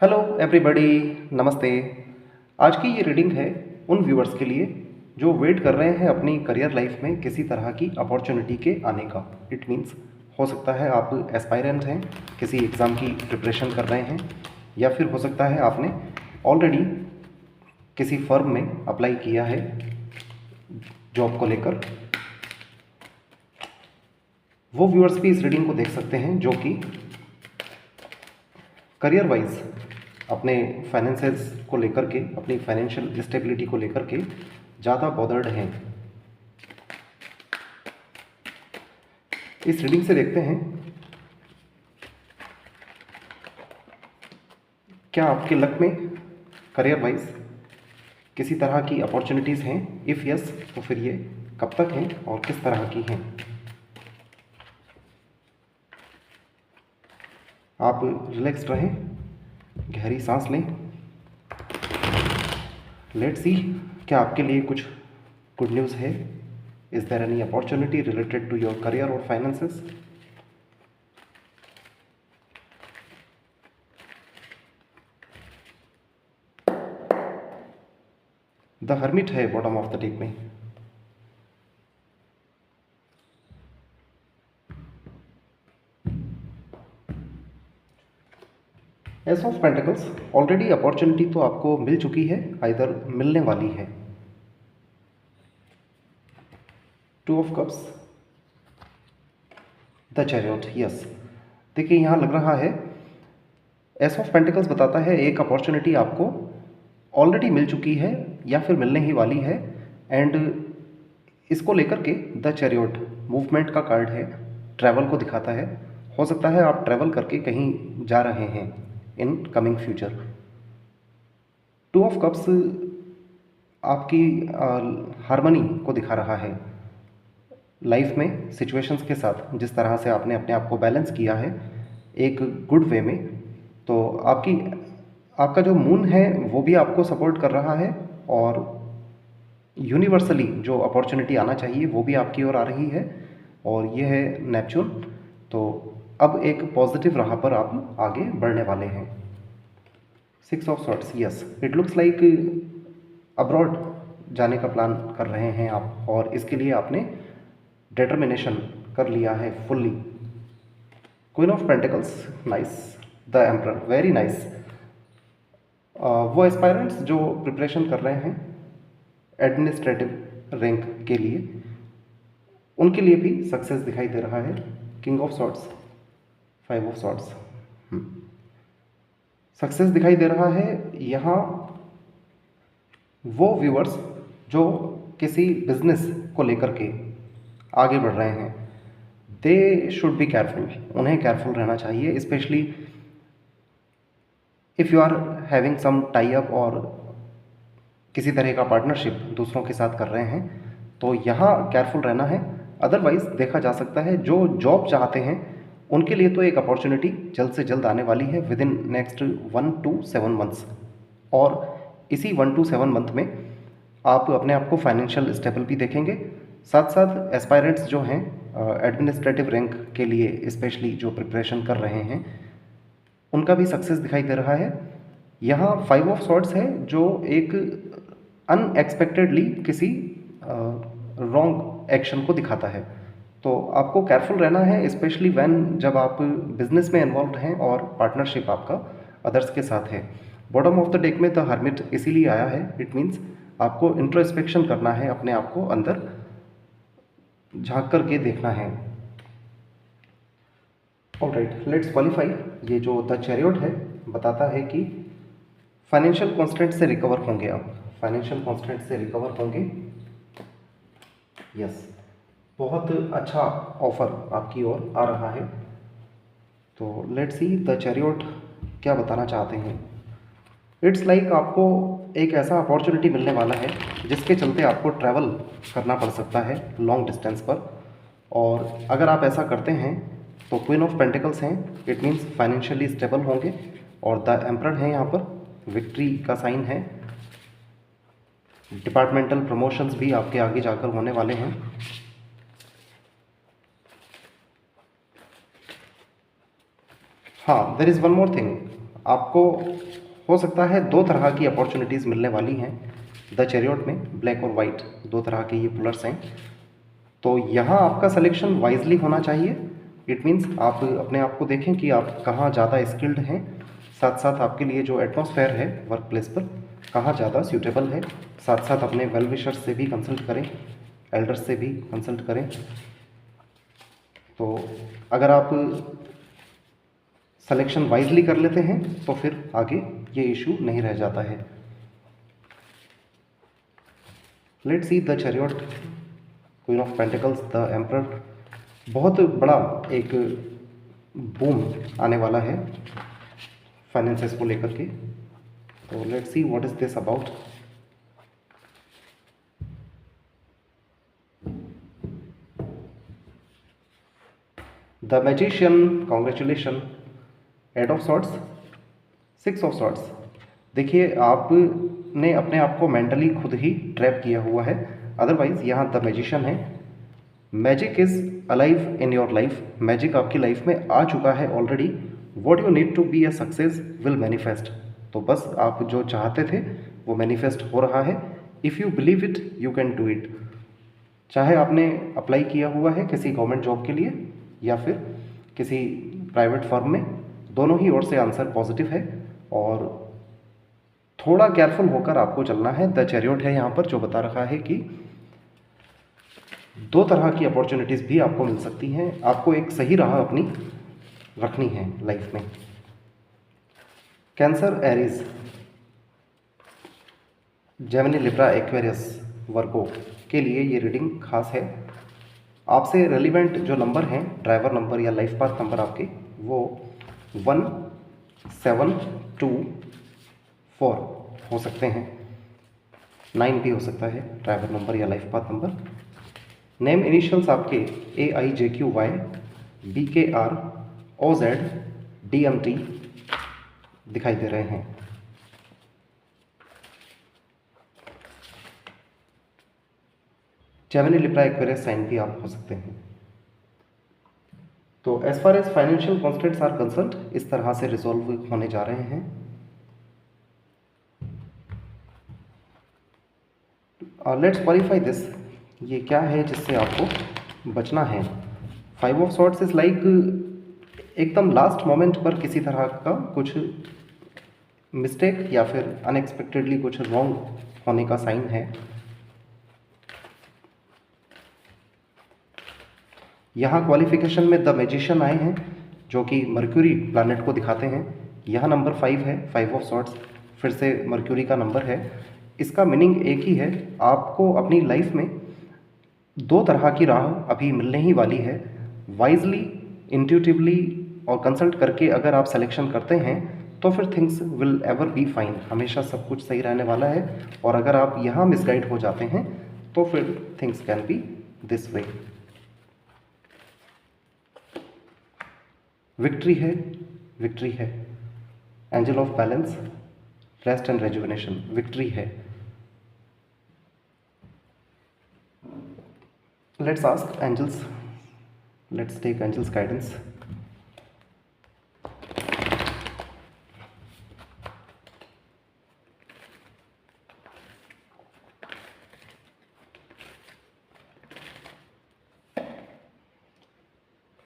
Hello everybody, नमस्ते। आज की ये रीडिंग है उन व्यूअर्स के लिए जो वेट कर रहे हैं अपनी करियर लाइफ में किसी तरह की अपॉर्चुनिटी के आने का। इट मीन्स हो सकता है आप एस्पायरेंट हैं, किसी एग्ज़ाम की प्रिपरेशन कर रहे हैं, या फिर हो सकता है आपने ऑलरेडी किसी फर्म में अप्लाई किया है जॉब को लेकर। वो व्यूअर्स भी इस रीडिंग को देख सकते हैं जो कि करियर वाइज अपने फाइनेंसेस को लेकर के, अपनी फाइनेंशियल स्टेबिलिटी को लेकर के ज़्यादा बॉदर्ड हैं। इस रीडिंग से देखते हैं क्या आपके लक में करियर वाइज किसी तरह की अपॉर्चुनिटीज़ हैं। इफ़ यस तो फिर ये कब तक हैं और किस तरह की हैं। आप रिलैक्स्ड रहें, गहरी सांस लें। लेट्स सी क्या आपके लिए कुछ गुड न्यूज़ है। Is there any opportunity related to your career और फाइनेंसेस। द हर्मिट है बॉटम ऑफ द डेक में। Ace of pentacles, already opportunity तो आपको मिल चुकी है, आइदर मिलने वाली है। Two of cups, the chariot, yes. देखिए यहाँ लग रहा है एस ऑफ पेंटिकल्स बताता है एक अपॉर्चुनिटी आपको ऑलरेडी मिल चुकी है या फिर मिलने ही वाली है। एंड इसको लेकर के द चैरियट मूवमेंट का कार्ड है, ट्रैवल को दिखाता है। हो सकता है आप ट्रैवल करके कहीं जा रहे हैं in coming future. To of cups आपकी हार्मनी को दिखा रहा है लाइफ में सिचुएशंस के साथ। जिस तरह से आपने अपने आप को बैलेंस किया है एक गुड वे में, तो आपका जो मून है वो भी आपको सपोर्ट कर रहा है, और यूनिवर्सली जो अपॉर्चुनिटी आना चाहिए वो भी आपकी ओर आ रही है, और ये है नेपच्यून। तो अब एक पॉजिटिव राह पर आप आगे बढ़ने वाले हैं। Six of swords, yes, it looks like abroad जाने का प्लान कर रहे हैं आप, और इसके लिए आपने डिटर्मिनेशन कर लिया है fully. Queen of pentacles, nice. The emperor, very nice. वो एस्पायरेंट्स जो प्रिपरेशन कर रहे हैं एडमिनिस्ट्रेटिव रैंक के लिए, उनके लिए भी सक्सेस दिखाई दे रहा है। King of swords, five of swords, success दिखाई दे रहा है। यहाँ वो व्यूअर्स जो किसी बिजनेस को लेकर के आगे बढ़ रहे हैं, दे शुड बी केयरफुल। उन्हें केयरफुल रहना चाहिए, specially if you are having some tie up और किसी तरह का पार्टनरशिप दूसरों के साथ कर रहे हैं, तो यहाँ केयरफुल रहना है। अदरवाइज़ देखा जा सकता है जो जॉब चाहते हैं उनके लिए तो एक अपॉर्चुनिटी जल्द से जल्द आने वाली है, with in next 1 to 7 months. और इसी 1 to 7 मंथ में आप अपने आप को फाइनेंशियल स्टेबल भी देखेंगे। साथ साथ एस्पायरेंट्स जो हैं एडमिनिस्ट्रेटिव रैंक के लिए स्पेशली जो प्रिपरेशन कर रहे हैं, उनका भी सक्सेस दिखाई दे रहा है। यहाँ फाइव ऑफ सॉर्ट्स है जो एक अनएक्सपेक्टेडली किसी रॉन्ग एक्शन को दिखाता है। तो आपको केयरफुल रहना है, स्पेशली व्हेन जब आप बिजनेस में इन्वॉल्व हैं और पार्टनरशिप आपका अदर्स के साथ है। बॉटम ऑफ द डेक में द हर्मिट इसीलिए आया है। इट मीन्स आपको इंट्रोस्पेक्शन करना है, अपने आप को अंदर झांक करके देखना है। Alright, let's qualify. ये जो द चैरियट है बताता है कि फाइनेंशियल कॉन्स्टेंट से रिकवर होंगे आप, फाइनेंशियल कॉन्स्टेंट से रिकवर होंगे। यस, बहुत अच्छा ऑफर आपकी ओर आ रहा है। तो लेट्स सी द चैरियट क्या बताना चाहते हैं। इट्स लाइक आपको एक ऐसा अपॉर्चुनिटी मिलने वाला है जिसके चलते आपको ट्रैवल करना पड़ सकता है लॉन्ग डिस्टेंस पर, और अगर आप ऐसा करते हैं तो क्वीन ऑफ पेंटिकल्स हैं, इट मीन्स फाइनेंशियली स्टेबल होंगे, और द एम्परर है यहाँ पर, विक्ट्री का साइन है। डिपार्टमेंटल प्रमोशंस भी आपके आगे जाकर होने वाले हैं। हाँ, there is one more thing. आपको हो सकता है दो तरह की अपॉर्चुनिटीज़ मिलने वाली हैं द चैरियट में, ब्लैक और वाइट दो तरह के ये पुलर्स हैं। तो यहाँ आपका सिलेक्शन वाइजली होना चाहिए। इट मीन्स आप अपने आप को देखें कि आप कहाँ ज़्यादा स्किल्ड हैं, साथ साथ आपके लिए जो एटमॉस्फेयर है वर्क प्लेस पर कहाँ ज़्यादा सूटेबल है। साथ साथ अपने वेल विशर्स से भी कंसल्ट करें, एल्डर्स से भी कंसल्ट करें। तो अगर आप सिलेक्शन वाइजली कर लेते हैं तो फिर आगे ये इशू नहीं रह जाता है। Let's see the chariot, queen of pentacles, the emperor. बहुत बड़ा एक बूम आने वाला है फाइनेंसेस को लेकर के। तो let's see what is this about. The magician, congratulation. Eight of swords, six of swords. देखिए आपने अपने आप को मेंटली खुद ही ट्रैप किया हुआ है, अदरवाइज यहाँ द मैजिशियन है। Magic is alive in your life, magic आपकी लाइफ में आ चुका है already. What you need to be a success will manifest. तो बस आप जो चाहते थे वो मैनिफेस्ट हो रहा है। If you believe it you can do it. चाहे आपने अप्लाई किया हुआ है किसी गवर्नमेंट जॉब के लिए या फिर किसी प्राइवेट फर्म में, दोनों ही ओर से आंसर पॉजिटिव है। और थोड़ा केयरफुल होकर आपको चलना है। द चैरियट है यहाँ पर जो बता रहा है कि दो तरह की अपॉर्चुनिटीज़ भी आपको मिल सकती हैं। आपको एक सही राह अपनी रखनी है लाइफ में। Cancer, Aries, Gemini, Libra, Aquarius, Virgo के लिए ये रीडिंग खास है। आपसे रेलिवेंट जो नंबर हैं, ड्राइवर नंबर या लाइफ पाथ नंबर आपके, वो 1, 7, 2, 4 हो सकते हैं। 9 भी हो सकता है ड्राइवर नंबर या life path number. Name initials आपके AIJQY, BKR, OZ, DMT दिखाई दे रहे हैं। जेमिनी, लिब्रा, एक्वेरियस साइन भी आप हो सकते हैं। तो as far as financial constants are concerned, इस तरह से रिजॉल्व होने जा रहे हैं। Let's qualify this. ये क्या है जिससे आपको बचना है। 5 ऑफ सॉर्ट्स इज लाइक एकदम लास्ट मोमेंट पर किसी तरह का कुछ मिस्टेक या फिर अनएक्सपेक्टेडली कुछ रॉन्ग होने का साइन है। यहाँ क्वालिफिकेशन में द मैजिशियन आए हैं जो कि मर्क्यूरी प्लैनेट को दिखाते हैं। यह नंबर 5 है, 5 ऑफ सॉर्ट्स फिर से मर्क्यूरी का नंबर है। इसका मीनिंग एक ही है, आपको अपनी लाइफ में दो तरह की राह अभी मिलने ही वाली है। वाइजली, इंट्यूटिवली और कंसल्ट करके अगर आप सिलेक्शन करते हैं तो फिर things will ever be fine, हमेशा सब कुछ सही रहने वाला है। और अगर आप यहाँ मिसगाइड हो जाते हैं तो फिर things can be this way. Victory है, विक्ट्री है। Angel of balance, rest and rejuvenation, victory है। Let's ask angels. Let's take angels guidance.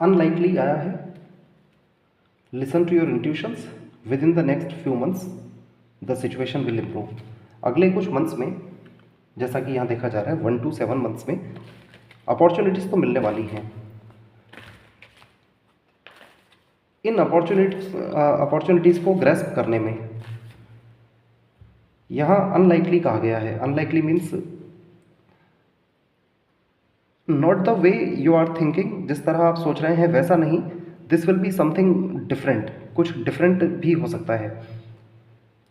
Unlikely आया है। Listen to your intuitions. Within the next few months, the situation will improve. अगले कुछ months में, जैसा कि यहाँ देखा जा रहा है 1 to 7 मंथ्स में अपॉर्चुनिटीज़ तो मिलने वाली हैं। इन अपॉर्चुनिटीज़ को ग्रैस्प करने में यहाँ अनलाइकली कहा गया है। Unlikely means not the way you are thinking, जिस तरह आप सोच रहे हैं वैसा नहीं। This will be something different, कुछ डिफरेंट भी हो सकता है।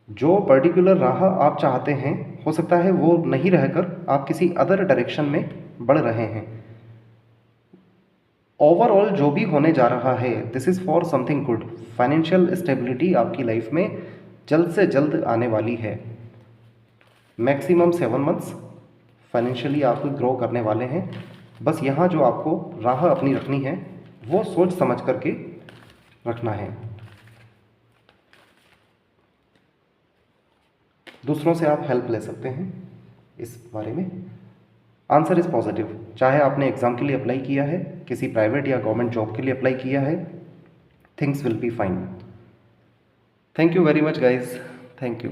जो पर्टिकुलर राह आप चाहते हैं हो सकता है वो नहीं रहकर आप किसी अदर डायरेक्शन में बढ़ रहे हैं। ओवरऑल जो भी होने जा रहा है this is for something good. Financial stability आपकी लाइफ में जल्द से जल्द आने वाली है। मैक्सिमम 7 मंथ्स फाइनेंशियली आप ग्रो करने वाले हैं। बस यहाँ जो आपको राह अपनी रखनी है वो सोच समझ करके रखना है। दूसरों से आप हेल्प ले सकते हैं इस बारे में। Answer is positive. चाहे आपने एग्ज़ाम के लिए अप्लाई किया है, किसी प्राइवेट या गवर्नमेंट जॉब के लिए अप्लाई किया है, things will be fine. Thank you very much guys, thank you.